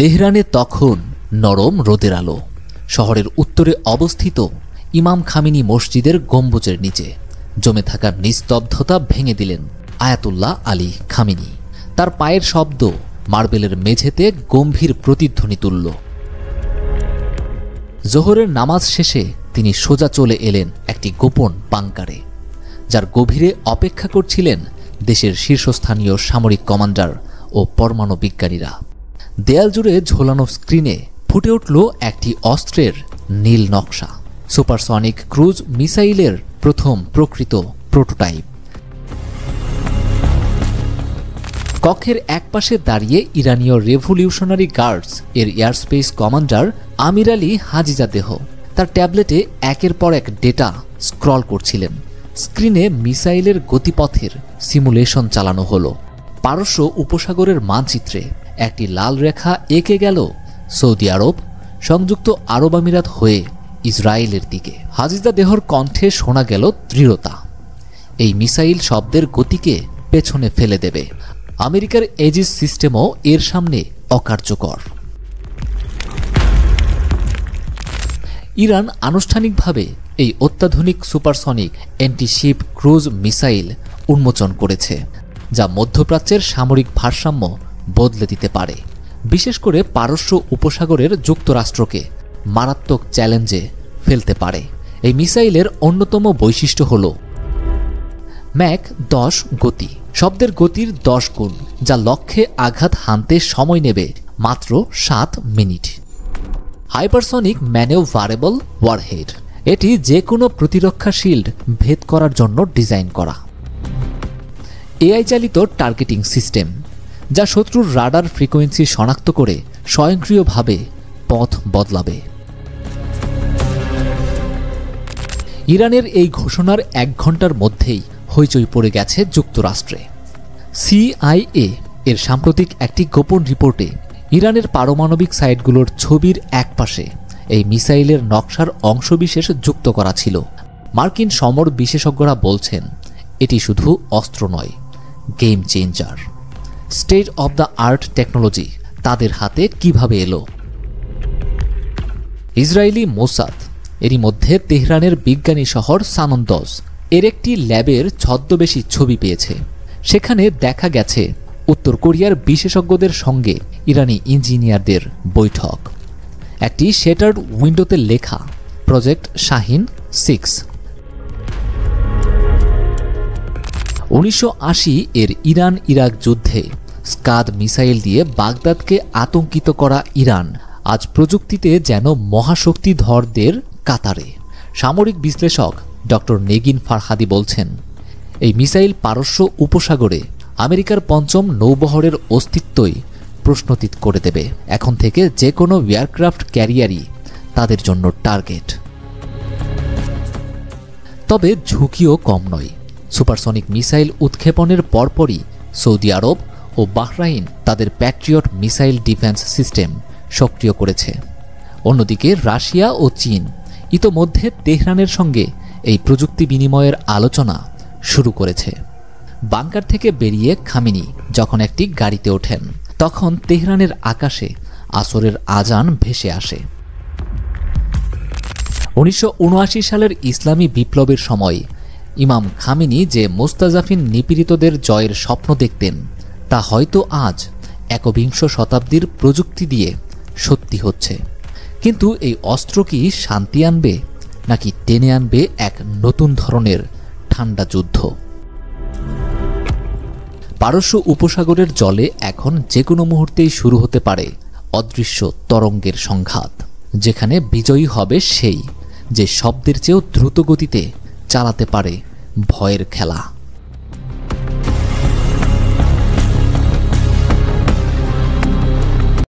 তেহরানে তখন নরম রোদের আলো। শহরের উত্তরে অবস্থিত ইমাম খামেনি মসজিদের গম্বুজের নিচে জমে থাকা নিস্তব্ধতা ভেঙে দিলেন আয়াতুল্লাহ আলী খামেনি। তার পায়ের শব্দ মার্বেলের মেঝেতে গম্ভীর প্রতিধ্বনি তুলল। জোহরের নামাজ শেষে তিনি সোজা চলে এলেন একটি গোপন বাংকারে, যার গভীরে অপেক্ষা করছিলেন দেশের শীর্ষস্থানীয় সামরিক কমান্ডার ও পরমাণু বিজ্ঞানীরা। দেয়াল জুড়ে ঝোলানো স্ক্রিনে ফুটে উঠল একটি অস্ত্রের নীল নকশা, সুপারসনিক ক্রুজ মিসাইলের প্রথম প্রকৃত প্রোটোটাইপ। কক্ষের একপাশে দাঁড়িয়ে ইরানীয় রেভলিউশনারি গার্ডস এর এয়ারস্পেস কমান্ডার আমির আলী হাজিজাদেহ তার ট্যাবলেটে একের পর এক ডেটা স্ক্রল করছিলেন। স্ক্রিনে মিসাইলের গতিপথের সিমুলেশন চালানো হলো। পারস্য উপসাগরের মানচিত্রে একটি লাল রেখা এঁকে গেল সৌদি আরব, সংযুক্ত আরব আমিরাত হয়ে ইসরায়েলের দিকে। হাজিজাদেহর কণ্ঠে শোনা গেল দৃঢ়তা। এই মিসাইল শব্দের গতিকে পেছনে ফেলে দেবে। আমেরিকার এজিস সিস্টেমও এর সামনে অকার্যকর। ইরান আনুষ্ঠানিকভাবে এই অত্যাধুনিক সুপারসনিক অ্যান্টিশিপ ক্রুজ মিসাইল উন্মোচন করেছে, যা মধ্যপ্রাচ্যের সামরিক ভারসাম্য বদলে দিতে পারে, বিশেষ করে পারস্য উপসাগরের যুক্তরাষ্ট্রকে মারাত্মক চ্যালেঞ্জে ফেলতে পারে। এই মিসাইলের অন্যতম বৈশিষ্ট্য হল ম্যাক 10 গতি, শব্দের গতির 10 গুণ, যা লক্ষ্যে আঘাত হানতে সময় নেবে মাত্র 7 মিনিট। হাইপারসনিক ম্যানেভারেবল ওয়ারহেড, এটি যে কোনো প্রতিরক্ষা শিল্ড ভেদ করার জন্য ডিজাইন করা। এআই চালিত টার্গেটিং সিস্টেম, যা শত্রুর রাডার ফ্রিকোয়েন্সি শনাক্ত করে স্বয়ংক্রিয়ভাবে পথ বদলাবে। ইরানের এই ঘোষণার 1 ঘন্টার মধ্যেই হইচই পড়ে গেছে যুক্তরাষ্ট্রে। সিআইএ এর সাম্প্রতিক একটি গোপন রিপোর্টে ইরানের পারমাণবিক সাইটগুলোর ছবির একপাশে এই মিসাইলের নকশার অংশবিশেষ যুক্ত করা ছিল। মার্কিন সমর বিশেষজ্ঞরা বলছেন এটি শুধু অস্ত্র নয়, game changer. State of the art technology তাদের হাতে কিভাবে এলো? ইসরায়েলি মোসাদ এরই মধ্যে তেহরানের বিজ্ঞানী শহর সানন্দজ এর একটি ল্যাবের ছদ্মবেশী ছবি পেয়েছে। সেখানে দেখা গেছে উত্তর কোরিয়ার বিশেষজ্ঞদের সঙ্গে ইরানি ইঞ্জিনিয়ারদের বৈঠক। একটি শেটার্ড উইন্ডোতে লেখা প্রজেক্ট শাহিন 6। 1980 এর ইরান ইরাক যুদ্ধে স্কাদ মিসাইল দিয়ে বাগদাদকে আতঙ্কিত করা ইরান আজ প্রযুক্তিতে যেন মহাশক্তিধরদের কাতারে। সামরিক বিশ্লেষক ডক্টর নেগিন ফারহাদি বলছেন, এই মিসাইল পারস্য উপসাগরে আমেরিকার 5ম নৌবহরের অস্তিত্বই প্রশ্নতীত করে দেবে। এখন থেকে যে কোনো এয়ারক্রাফট ক্যারিয়ারই তাদের জন্য টার্গেট। তবে ঝুঁকিও কম নয়। সুপারসনিক মিসাইল উৎক্ষেপণের পরপরই সৌদি আরব ও বাহরাইন তাদের প্যাট্রিয়ট মিসাইল ডিফেন্স সিস্টেম সক্রিয় করেছে। অন্যদিকে রাশিয়া ও চীন ইতোমধ্যে তেহরানের সঙ্গে এই প্রযুক্তি বিনিময়ের আলোচনা শুরু করেছে। বাংকার থেকে বেরিয়ে খামেনি যখন একটি গাড়িতে ওঠেন, তখন তেহরানের আকাশে আসরের আজান ভেসে আসে। 1979 সালের ইসলামী বিপ্লবের সময় ইমাম খামেনি যে মুস্তাজাফিন নিপীড়িতদের জয়ের স্বপ্ন দেখতেন, তা হয়তো আজ 21 শতাব্দীর প্রযুক্তি দিয়ে সত্যি হচ্ছে। কিন্তু এই অস্ত্র কি শান্তি আনবে, নাকি টেনে আনবে এক নতুন ধরনের ঠান্ডা যুদ্ধ? পারস্য উপসাগরের জলে এখন যে কোনো মুহূর্তেই শুরু হতে পারে অদৃশ্য তরঙ্গের সংঘাত, যেখানে বিজয়ী হবে সেই যে শব্দের চেয়েও দ্রুত গতিতে চালাতে পারে ভয়ের খেলা।